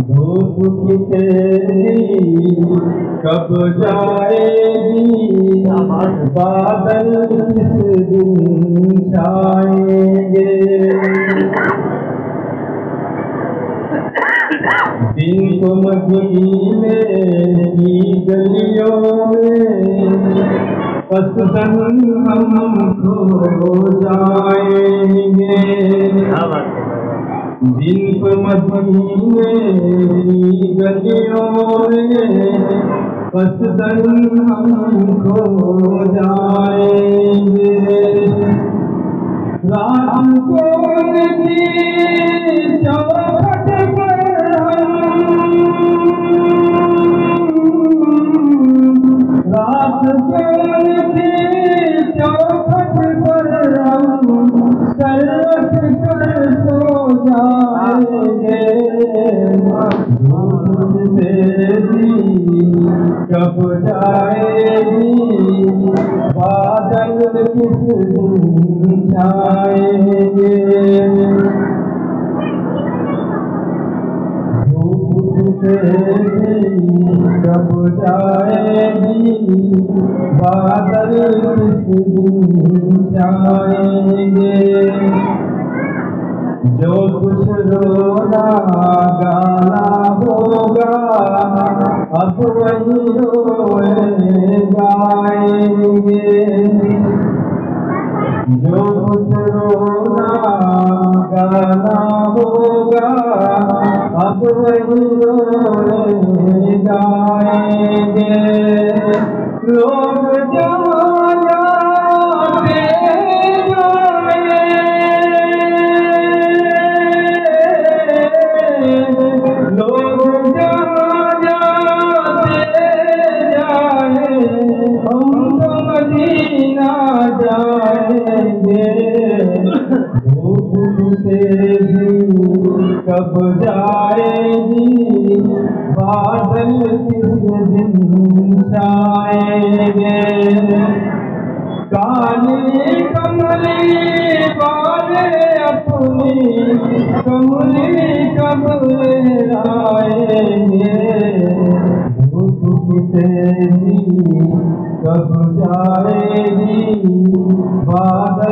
धूप की तेजी कब जाएगी, बादल किस दिन छाएंगे। दिन को मदीने की गलियों में पसंद हम खो जाएंगे। दिन को मदीने की गलियों में पसंद हम खो जाएंगे। रात को चौखट पर रात के चौखट पर हम सरवट कर सो जाएंगे। धूप तेजी कब जाएगी, बादल किस दिन छाएंगे। कब जाएगी, बादल किस दिन छाएंगे। जो कुछ रोना गाना होगा, अब वही रोए गाएंगे। जो कुछ रोना गाना होगा, अब वही रोए गाएंगे। लोग जाने लोग जाते जाए, हम तो मदीना जाएंगे। धूप तेजी कब जाएगी, बादल किस दिन छाएंगे। काली कमली वाले अपनी कमली कब आएंगे। धूप तेजी कब जाएगी, बादल